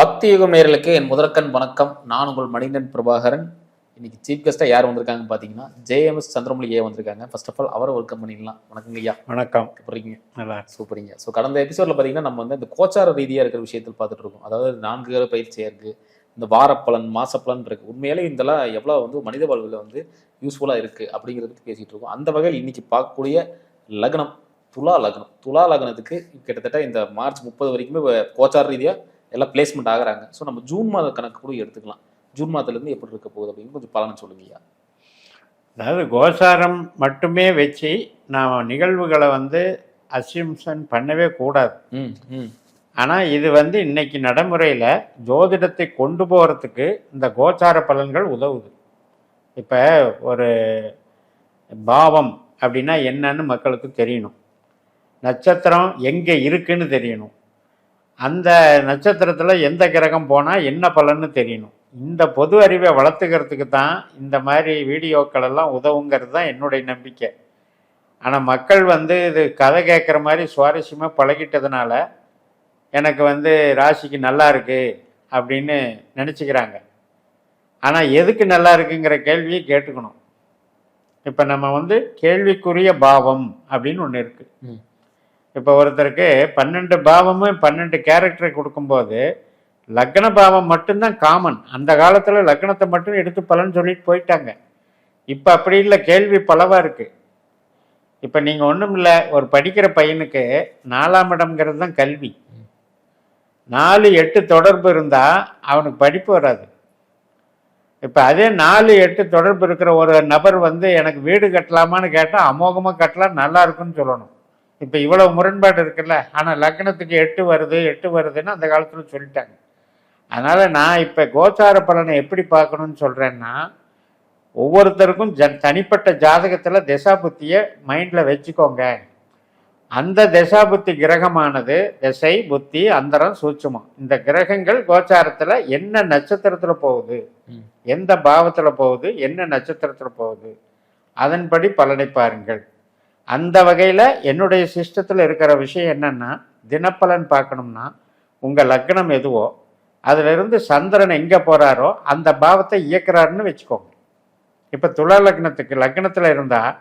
பக்தி யுகம் நேயர்களுக்கு என் முதற்கண் வணக்கம். நான் உங்கள் மணிகண்டன் பிரபாகரன். இன்னைக்கு சீஃப் கெஸ்ட்டாக யார் வந்திருக்காங்கன்னு பார்த்தீங்கன்னா JMS சந்திரமௌலி வந்திருக்காங்க. ஃபர்ஸ்ட் ஆஃப் ஆல் அவரை வெல்கம் பண்ணிடலாம். வணக்கங்க ஐயா. வணக்கம். எப்படிங்க? நல்லா சூப்பரிங்க. ஸோ கடந்த எபிசோடில் பார்த்தீங்கன்னா நம்ம வந்து இந்த கோச்சார ரீதியாக இருக்கிற விஷயத்தில் பார்த்துட்டு இருக்கோம். அதாவது 4 கிரக பயிற்சியாக இருக்குது, இந்த வாரப்பலன் மாசப்பலன் இருக்குது. உண்மையிலே இதெல்லாம் எவ்வளோ வந்து மனித வாழ்வில் வந்து யூஸ்ஃபுல்லாக இருக்குது அப்படிங்கிறத பற்றி பேசிகிட்டு இருக்கோம். அந்த வகையில் இன்னைக்கு பார்க்கக்கூடிய லக்னம் துலா லக்னம். துலா லக்னத்துக்கு கிட்டத்தட்ட இந்த மார்ச் 30 வரைக்குமே கோச்சார ரீதியாக எல்லாம் பிளேஸ்மெண்ட் ஆகுறாங்க. ஸோ நம்ம ஜூன் மாத கணக்கு கூட எடுத்துக்கலாம். ஜூன் மாதத்துலேருந்து எப்படி இருக்க போகுது அப்படின்னு கொஞ்சம் பலனை சொல்லுங்கய்யா. அதாவது கோசாரம் மட்டுமே வச்சு நாம் நிகழ்வுகளை வந்து அசியூம்ஷன் பண்ணவே கூடாது. ஆனால் இது வந்து இன்னைக்கு நடைமுறையில் ஜோதிடத்தை கொண்டு போகிறதுக்கு இந்த கோச்சார பலன்கள் உதவுது. இப்போ ஒரு பாவம் அப்படின்னா என்னன்னு மக்களுக்கு தெரியணும், நட்சத்திரம் எங்கே இருக்குன்னு தெரியணும், அந்த நட்சத்திரத்தில் எந்த கிரகம் போனால் என்ன பலன்னு தெரியணும். இந்த பொது அறிவை வளர்த்துக்கிறதுக்கு தான் இந்த மாதிரி வீடியோக்கள் எல்லாம் உதவுங்கிறது தான் என்னுடைய நம்பிக்கை. ஆனால் மக்கள் வந்து இது கதை கேட்குற மாதிரி சுவாரஸ்யமாக பழகிட்டதுனால எனக்கு வந்து ராசிக்கு நல்லா இருக்கு அப்படின்னு நினச்சிக்கிறாங்க. ஆனால் எதுக்கு நல்லா இருக்குங்கிற கேள்வியை கேட்டுக்கணும். இப்போ நம்ம வந்து கேள்விக்குரிய பாவம் அப்படின்னு ஒன்று இருக்குது. இப்போ ஒருத்தருக்கு 12 பாவமும் 12 கேரக்டரை கொடுக்கும்போது லக்ன பாவம் மட்டும்தான் காமன். அந்த காலத்தில் லக்னத்தை மட்டும் எடுத்து பலன் சொல்லிட்டு போயிட்டாங்க. இப்போ அப்படி இல்லை, கேள்வி பலவாக இருக்குது. இப்போ நீங்கள் ஒன்றும் இல்லை, ஒரு படிக்கிற பையனுக்கு 4ஆம் இடம்ங்கிறது தான் கல்வி. 4-8 தொடர்பு இருந்தால் அவனுக்கு படிப்பு வராது. இப்போ அதே 4-8 தொடர்பு இருக்கிற ஒரு நபர் வந்து எனக்கு வீடு கட்டலாமான்னு கேட்டால் அமோகமாக கட்டலாம், நல்லா இருக்குன்னு சொல்லணும். இப்போ இவ்வளவு முரண்பாடு இருக்குல்ல. ஆனால் லக்னத்துக்கு 8 வருதுன்னு அந்த காலத்தில் சொல்லிட்டாங்க. அதனால் நான் இப்போ கோச்சார பலனை எப்படி பார்க்கணுன்னு சொல்கிறேன்னா, ஒவ்வொருத்தருக்கும் தனிப்பட்ட ஜாதகத்தில் திசாபுத்தியை மைண்டில் வச்சுக்கோங்க. அந்த திசாபுத்தி கிரகமானது திசை புத்தி அந்தரம் சூட்சுமம், இந்த கிரகங்கள் கோச்சாரத்தில் என்ன நட்சத்திரத்தில் போகுது, எந்த பாவத்தில் போகுது, என்ன நட்சத்திரத்தில் போகுது, அதன்படி பலனை பாருங்கள். அந்த வகையில் என்னுடைய சிஸ்டத்தில் இருக்கிற விஷயம் என்னென்னா, தினப்பலன் பார்க்கணும்னா உங்கள் லக்னம் எதுவோ அதிலிருந்து சந்திரன் எங்கே போகிறாரோ அந்த பாவத்தை இயக்குறாருன்னு வச்சுக்கோங்க. இப்போ துலா லக்னத்துக்கு லக்னத்தில் இருந்தால்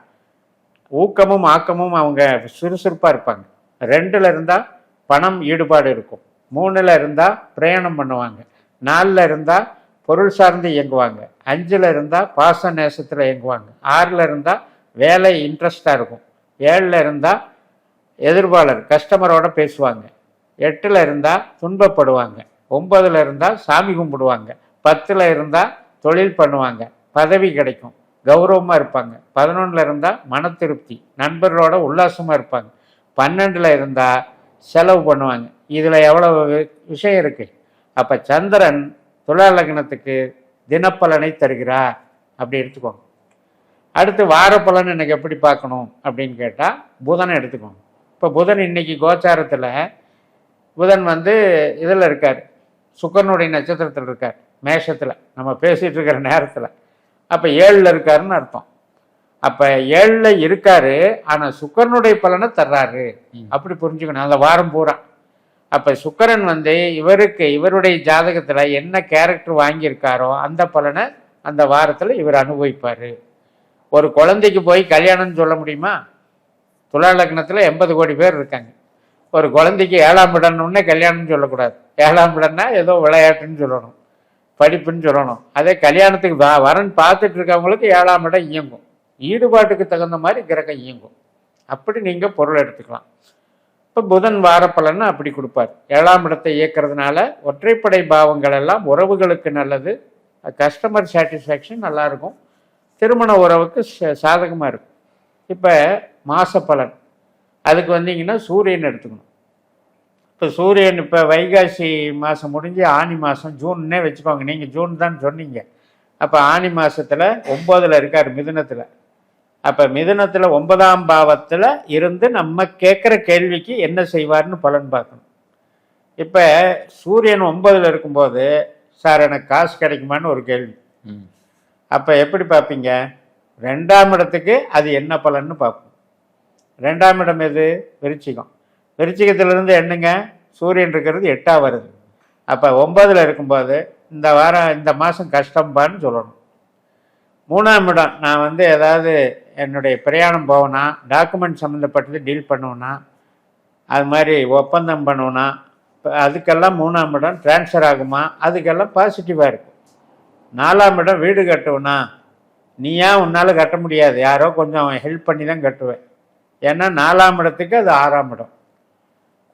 ஊக்கமும் ஆக்கமும் அவங்க சுறுசுறுப்பாக இருப்பாங்க. 2ல் இருந்தால் பணம் ஈடுபாடு இருக்கும். 3ல் இருந்தால் பிரயாணம் பண்ணுவாங்க. 4ல் இருந்தால் பொருள் சார்ந்து இயங்குவாங்க. 5ல் இருந்தால் பாச நேசத்தில் இயங்குவாங்க. 6ல் இருந்தால் வேலை இன்ட்ரெஸ்டாக இருக்கும். 7ல் இருந்தால் எதிர்பாளர் கஸ்டமரோட பேசுவாங்க. 8ல் இருந்தால் துன்பப்படுவாங்க. 9ல் இருந்தால் சாமி கும்பிடுவாங்க. 10ல் இருந்தால் தொழில் பண்ணுவாங்க, பதவி கிடைக்கும், கௌரவமாக இருப்பாங்க. 11ல் இருந்தால் மன திருப்தி, நண்பர்களோட உல்லாசமாக இருப்பாங்க. 12ல் இருந்தால் செலவு பண்ணுவாங்க. இதில் எவ்வளோ விஷயம் இருக்குது. அப்போ சந்திரன் துலா லக்னத்துக்கு தினப்பலனை தருகிறார் அப்படி எடுத்துக்கோங்க. அடுத்து வாரப்பலன் எனக்கு எப்படி பார்க்கணும் அப்படின்னு கேட்டால் புதனை எடுத்துக்கோங்க. இப்போ புதன் இன்னைக்கு கோச்சாரத்தில் புதன் வந்து இதில் இருக்கார், சுக்கரனுடைய நட்சத்திரத்தில் இருக்கார், மேஷத்தில் நம்ம பேசிகிட்டு இருக்கிற நேரத்தில். அப்போ 7ல் இருக்காருன்னு அர்த்தம். அப்போ 7ல் இருக்காரு, ஆனால் சுக்கரனுடைய பலனை தர்றாரு அப்படி புரிஞ்சுக்கணும் அந்த வாரம் பூரா. அப்போ சுக்கரன் வந்து இவருடைய ஜாதகத்தில் என்ன கேரக்டர் வாங்கியிருக்காரோ அந்த பலனை அந்த வாரத்தில் இவர் அனுபவிப்பார். ஒரு குழந்தைக்கு போய் கல்யாணம்னு சொல்ல முடியுமா? துலா லக்னத்தில் 80 கோடி பேர் இருக்காங்க. ஒரு குழந்தைக்கு 7ஆம் இடம்னு கல்யாணம்னு சொல்லக்கூடாது. 7ஆம் இடம்னா ஏதோ விளையாட்டுன்னு சொல்லணும், படிப்புன்னு சொல்லணும். அதே கல்யாணத்துக்கு வரன் பார்த்துட்டு இருக்கவங்களுக்கு 7ஆம் இடம் இயங்கும். ஈடுபாட்டுக்கு தகுந்த மாதிரி கிரகம் இயங்கும். அப்படி நீங்கள் பொருள் எடுத்துக்கலாம். இப்போ புதன் வாரப்பலன்னு அப்படி கொடுப்பார். 7ஆம் இடத்தை இயக்கிறதுனால ஒற்றைப்படை பாவங்கள் எல்லாம் உறவுகளுக்கு நல்லது, கஸ்டமர் சாட்டிஸ்ஃபேக்ஷன் நல்லாயிருக்கும், திருமண உறவுக்கு சாதகமாக இருக்கும். இப்போ மாசப்பலன் அதுக்கு வந்தீங்கன்னா சூரியன் எடுத்துக்கணும். இப்போ சூரியன் இப்போ வைகாசி மாதம் முடிஞ்சு ஆனி மாதம் ஜூன்னே வச்சுக்கோங்க. நீங்கள் ஜூன் தான் சொன்னீங்க. அப்போ ஆனி மாதத்தில் 9ல் இருக்கார் மிதுனத்தில். அப்போ மிதுனத்தில் 9ஆம் பாவத்தில் இருந்து நம்ம கேட்குற கேள்விக்கு என்ன செய்வார்னு பலன் பார்க்கணும். இப்போ சூரியன் 9ல் இருக்கும்போது சார் எனக்கு காசு கிடைக்குமான்னு ஒரு கேள்வி. அப்போ எப்படி பார்ப்பீங்க? 2ஆம் இடத்துக்கு அது என்ன பலன்னு பார்ப்போம். 2ஆம் இடம் எது? விருச்சிகம். விருச்சிகத்திலிருந்து என்னங்க சூரியன் இருக்கிறது 8ஆ வருது. அப்போ 9ல் இருக்கும்போது இந்த வாரம் இந்த மாதம் கஷ்டம்பான்னு சொல்லணும். 3ஆம் இடம், நான் வந்து ஏதாவது என்னுடைய பிரயாணம் போவேனா, டாக்குமெண்ட் சம்மந்தப்பட்டது டீல் பண்ணுவேனா, அது மாதிரி ஒப்பந்தம் பண்ணுவேனா, அதுக்கெல்லாம் 3ஆம் இடம் ட்ரான்ஸ்ஃபர் ஆகுமா, அதுக்கெல்லாம் பாசிட்டிவாக இருக்கும். 4ஆம் இடம் வீடு கட்டுவேனா, நீயா உன்னால் கட்ட முடியாது, யாரோ கொஞ்சம் ஹெல்ப் பண்ணி தான் கட்டுவேன். ஏன்னா 4ஆம் இடத்துக்கு அது 6ஆம் இடம்.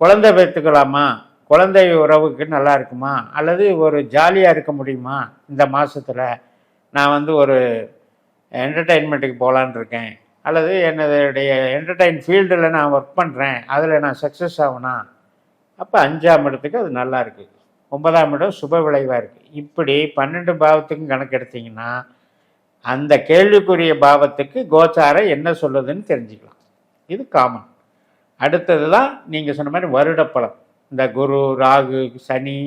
குழந்தை பெற்றுக்கலாமா, குழந்தை உறவுக்கு நல்லா இருக்குமா, அல்லது ஒரு ஜாலியாக இருக்க முடியுமா, இந்த மாதத்தில் நான் வந்து ஒரு என்டர்டெயின்மெண்ட்டுக்கு போகலான் இருக்கேன், அல்லது என்னுடைய என்டர்டெயின் ஃபீல்டில் நான் ஒர்க் பண்ணுறேன், அதில் நான் சக்ஸஸ் ஆகுனா, அப்போ 5ஆம் இடத்துக்கு அது நல்லா இருக்குது. 9ஆம் இடம் சுப விளைவாக இருக்குது. இப்படி 12 பாவத்துக்கும் கணக்கு எடுத்திங்கன்னா அந்த கேள்விக்குரிய பாவத்துக்கு கோச்சாரம் என்ன சொல்லுதுன்னு தெரிஞ்சுக்கலாம். இது காமன். அடுத்தது தான் நீங்கள் சொன்ன மாதிரி வருடப்பலன். இந்த குரு, ராகு, சனி,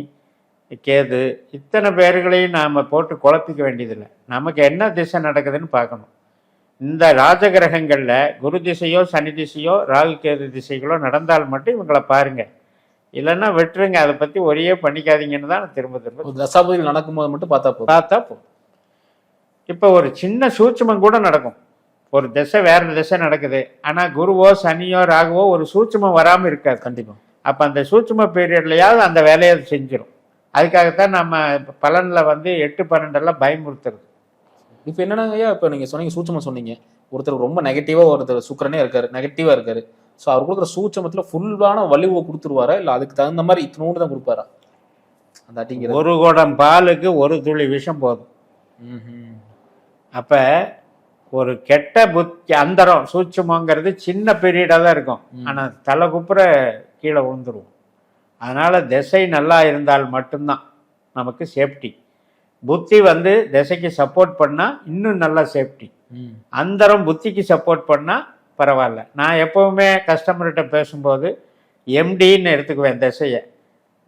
கேது இத்தனை பேர்களையும் நாம் போட்டு குழப்பிக்க வேண்டியதில்லை. நமக்கு என்ன திசை நடக்குதுன்னு பார்க்கணும். இந்த ராஜகிரகங்களில் குரு திசையோ சனி திசையோ ராகு கேது திசைகளோ நடந்தால் மட்டும் இவங்களை பாருங்கள், இல்லைன்னா விட்டுருங்க, அதை பற்றி ஒரே பண்ணிக்காதீங்கன்னு தான் திரும்ப திரும்ப. தசாபதியில் நடக்கும்போது மட்டும் பார்த்தா போதும். இப்போ ஒரு சின்ன சூட்சுமம் கூட நடக்கும். ஒரு திசை வேற திசை நடக்குது, ஆனால் குருவோ சனியோ ராகுவோ ஒரு சூட்சுமம் வராமல் இருக்காது கண்டிப்பாக. அப்போ அந்த சூட்சும பீரியட்லையாவது அந்த வேலையை செஞ்சிடும். அதுக்காகத்தான் நம்ம பலனில் வந்து 8, 12 பயமுறுத்துறது. இப்போ என்னன்னா ஐயா, இப்போ நீங்கள் சொன்னீங்க சூட்சமம் சொன்னீங்க, ஒருத்தர் ரொம்ப நெகட்டிவாக ஒருத்தர் சுக்கரனே இருக்காரு, நெகட்டிவாக இருக்காரு. ஸோ அவர் கொடுக்குற சூட்சமத்தில் ஃபுல்லான வலிவை கொடுத்துருவாரா, இல்லை அதுக்கு தகுந்த மாதிரி இத்தனோடு தான் கொடுப்பாரா? அந்த அட்டிங்கிற ஒரு குடம் பாலுக்கு ஒரு துளி விஷம் போதும். அப்போ ஒரு கெட்ட புத்தி அந்தரம் சூட்சமங்கிறது சின்ன பீரியடாக தான் இருக்கும், ஆனால் தலை குப்புற கீழே விழுந்துருவோம். அதனால் திசை நல்லா இருந்தால் மட்டும்தான் நமக்கு சேஃப்டி. புத்தி வந்து திசைக்கு சப்போர்ட் பண்ணால் இன்னும் நல்லா சேஃப்டி. அந்தரம் புத்திக்கு சப்போர்ட் பண்ணால் பரவாயில்ல. நான் எப்போவுமே கஸ்டமர்கிட்ட பேசும்போது எம்டின்னு எடுத்துக்குவேன், திசையை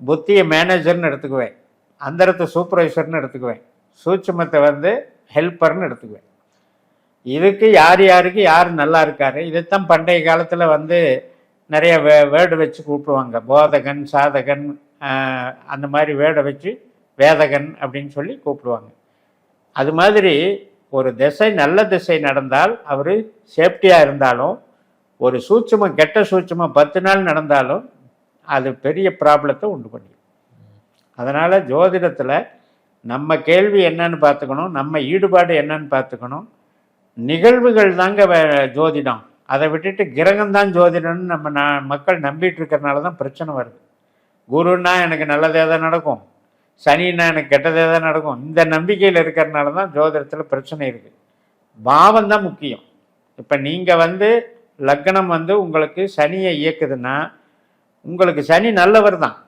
புத்தியை மேனேஜர்னு எடுத்துக்குவேன், அந்தரத்தை சூப்பர்வைசர்னு எடுத்துக்குவேன், சூட்சமத்தை வந்து ஹெல்ப்பர்னு எடுத்துக்குவேன். இதுக்கு யாருக்கு யார் நல்லா இருக்காரு, இதைத்தான் பண்டைய காலத்தில் வந்து நிறைய வேர்டு வச்சு கூப்பிடுவாங்க. போதகன், சாதகன், அந்த மாதிரி வேர்டை வச்சு வேதகன் அப்படின்னு சொல்லி கூப்பிடுவாங்க. அது மாதிரி ஒரு திசை நல்ல திசை நடந்தால் அவர் சேஃப்டியாக இருந்தாலும், ஒரு சூட்சுமம் கெட்ட சூட்சுமம் 10 நாள் நடந்தாலும் அது பெரிய ப்ராப்ளத்தை உண்டு பண்ணிடும். அதனால் ஜோதிடத்தில் நம்ம கேள்வி என்னன்னு பார்த்துக்கணும், நம்ம ஈடுபாடு என்னன்னு பார்த்துக்கணும். நிகழ்வுகள் தாங்க ஜோதிடம். அதை விட்டுட்டு கிரகம்தான் ஜோதிடம்னு நம்ம மக்கள் நம்பிட்டு இருக்கிறனால தான் பிரச்சனை வருது. குருன்னா எனக்கு நல்லதே தான் நடக்கும், சனின்னா எனக்கு கெட்டதே தான் நடக்கும், இந்த நம்பிக்கையில் இருக்கிறனால தான் ஜோதிடத்தில் பிரச்சனை இருக்குது. பாவம் தான் முக்கியம். இப்போ நீங்கள் வந்து லக்னம் வந்து உங்களுக்கு சனியை இயக்குதுன்னா உங்களுக்கு சனி நல்லவர் தான்.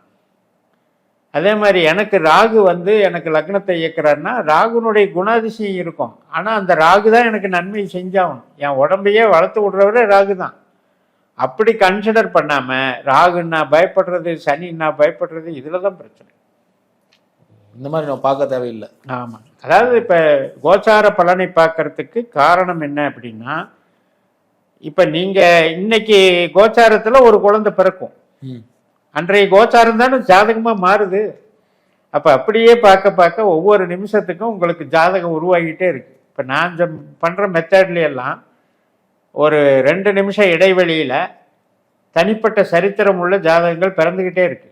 அதே மாதிரி எனக்கு ராகு வந்து எனக்கு லக்னத்தை இயக்குறாருன்னா ராகுனுடைய குணாதிசயம் இருக்கும், ஆனால் அந்த ராகு தான் எனக்கு நன்மை செஞ்சாகணும். என் உடம்பையே வளர்த்து விடுறவரே ராகு தான். அப்படி கன்சிடர் பண்ணாமல் ராகுன்னா பயப்படுறது, சனின்னா பயப்படுறது, இதில் தான் பிரச்சனை. இந்த மாதிரி நம்ம பார்க்க தேவையில்லை. ஆமாம். அதாவது இப்போ கோச்சார பலனை பார்க்கறதுக்கு காரணம் என்ன அப்படின்னா, இப்போ நீங்கள் இன்னைக்கு கோச்சாரத்தில் ஒரு குழந்தை பிறக்கும், அன்றைய கோச்சாரம் தானே ஜாதகமாக மாறுது. அப்போ அப்படியே பார்க்க ஒவ்வொரு நிமிஷத்துக்கும் உங்களுக்கு ஜாதகம் உருவாகிட்டே இருக்கு. இப்போ நான் பண்ணுற மெத்தட்லையெல்லாம் ஒரு 2 நிமிஷம் இடைவெளியில் தனிப்பட்ட சரித்திரம் உள்ள ஜாதகங்கள் பிறந்துக்கிட்டே இருக்கு.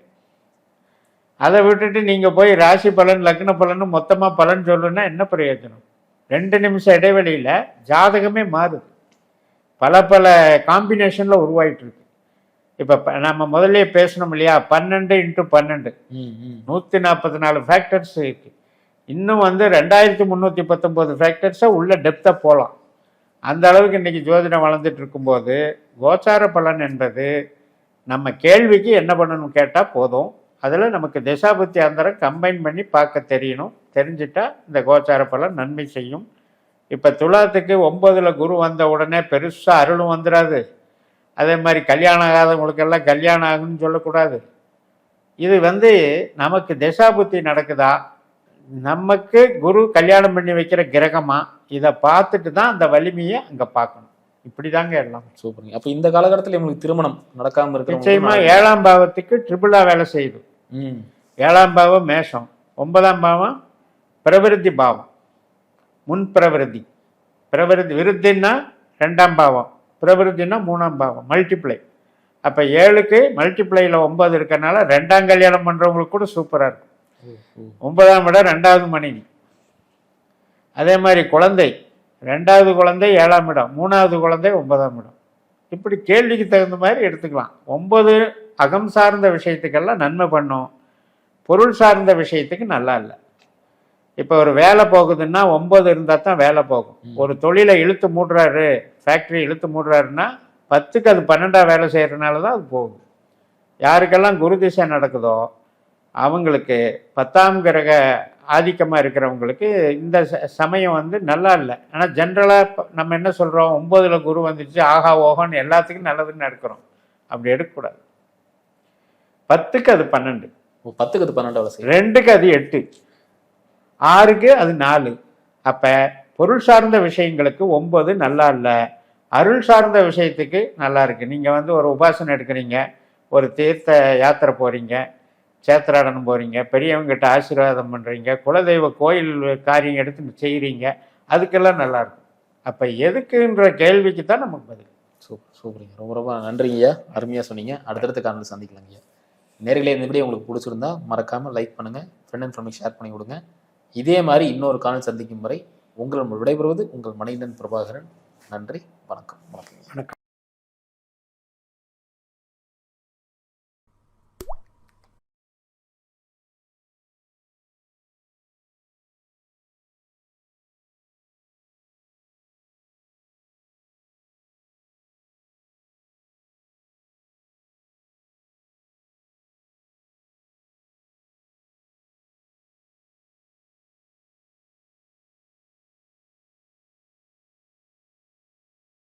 அதை விட்டுட்டு நீங்கள் போய் ராசி பலன் லக்ன பலன் மொத்தமாக பலன் சொல்லணுன்னா என்ன பிரயோஜனம்? 2 நிமிஷம் இடைவெளியில் ஜாதகமே மாறுது, பல காம்பினேஷனில் உருவாகிட்டு இருக்கு. இப்போ நம்ம முதல்ல பேசணும் இல்லையா, 12 × 12 144 ஃபேக்டர்ஸ் இருக்கு. இன்னும் வந்து 2319 ஃபேக்டர்ஸை உள்ள டெப்த்தாக போகலாம். அந்த அளவுக்கு இன்றைக்கி ஜோதிடம் வளர்ந்துட்டு இருக்கும்போது கோச்சார பலன் என்பது நம்ம கேள்விக்கு என்ன பண்ணணும் கேட்டால் போதும். அதில் நமக்கு திசாபுத்தி அந்தரம் கம்பைன் பண்ணி பார்க்க தெரியணும். தெரிஞ்சிட்டா இந்த கோச்சார பலன் நன்மை செய்யும். இப்போ துலாத்துக்கு 9ல் குரு வந்த உடனே பெருசாக அருளும் வந்துடாது. அதே மாதிரி கல்யாணம் ஆகாதவங்களுக்கெல்லாம் கல்யாணம் ஆகுன்னு சொல்லக்கூடாது. இது வந்து நமக்கு திசாபுத்தி நடக்குதா, நமக்கு குரு கல்யாணம் பண்ணி வைக்கிற கிரகமா, இதை பார்த்துட்டு தான் அந்த வலிமையை அங்கே பார்க்கணும். இப்படி தாங்க எல்லாம். சூப்பருங்க. அப்போ இந்த காலகட்டத்தில் உங்களுக்கு திருமணம் நடக்காமல் இருக்கு. நிச்சயமா 7ஆம் பாவத்துக்கு ட்ரிபிளா வேலை செய்யுது. 7ஆம் பாவம் மேஷம், 9ஆம் பாவம் பிரவிருத்தி பாவம், முன் பிரவிருத்தி. பிரவிருத்தி விருத்தின்னா 2ஆம் பாவம், பிரவிருத்தின்னா 3ஆம் பாவம், மல்டிப்ளை. அப்போ 7க்கு மல்டிப்ளையில் 9 இருக்கனால 2ஆம் கல்யாணம் பண்ணுறவங்களுக்கு கூட சூப்பராக இருக்கும். 9ஆம் விட 2வது மனைவி. அதே மாதிரி குழந்தை, 2வது குழந்தை 7ஆம் இடம், 3வது குழந்தை 9ஆம் இடம். இப்படி கேள்விக்கு தகுந்த மாதிரி எடுத்துக்கலாம். 9 அகம் சார்ந்த விஷயத்துக்கெல்லாம் நன்மை பண்ணும், பொருள் சார்ந்த விஷயத்துக்கு நல்லா இல்லை. இப்போ ஒரு வேலை போகுதுன்னா 9 இருந்தால் தான் வேலை போகும். ஒரு தொழிலை இழுத்து மூடுறாரு, ஃபேக்ட்ரி இழுத்து மூடுறாருன்னா 10க்கு அது 12ஆக வேலை செய்கிறதுனால தான் அது போகுது. யாருக்கெல்லாம் குரு திசை நடக்குதோ அவங்களுக்கு 10ஆம் கிரக ஆதிக்கமாக இருக்கிறவங்களுக்கு இந்த சமயம் வந்து நல்லா இல்லை. ஆனால் ஜென்ரலாக நம்ம என்ன சொல்கிறோம், 9ல் குரு வந்துச்சு ஆஹா ஓஹோன்னு எல்லாத்துக்கும் நல்லதுன்னு எடுக்கிறோம். அப்படி எடுக்கக்கூடாது. 10க்கு அது 12, 10க்கு அது 12 வேலை செய்யும், 2க்கு அது 8, 6க்கு அது 4. அப்போ பொருள் சார்ந்த விஷயங்களுக்கு 9 நல்லா இல்லை, அருள் சார்ந்த விஷயத்துக்கு நல்லா இருக்குது. நீங்கள் வந்து ஒரு உபாசனை எடுக்கிறீங்க, ஒரு தீர்த்த யாத்திரை போகிறீங்க, சேத்திராடனம் போகிறீங்க, பெரியவங்ககிட்ட ஆசீர்வாதம் பண்ணுறீங்க, குலதெய்வ கோயில் காரியம் எடுத்து செய்கிறீங்க, அதுக்கெல்லாம் நல்லாயிருக்கும். அப்போ எதுக்குன்ற கேள்விக்கு தான் நமக்கு பதில். சூப்பருங்க. ரொம்ப ரொம்ப நன்றிங்கய்யா, அருமையாக சொன்னீங்க. அடுத்தடுத்த காரணம் சந்திக்கலாங்கய்யா. நேர்களே, இந்த வீடியோ உங்களுக்கு பிடிச்சிருந்தா மறக்காமல் லைக் பண்ணுங்கள், ஃப்ரெண்ட் அண்ட் ஃபேமிலி ஷேர் பண்ணி கொடுங்க. இதே மாதிரி இன்னொரு காணொளி சந்திக்கும் வரை உங்கள் விடைபெறுவது உங்கள் மணிகண்டன் பிரபாகரன். நன்றி, வணக்கம்.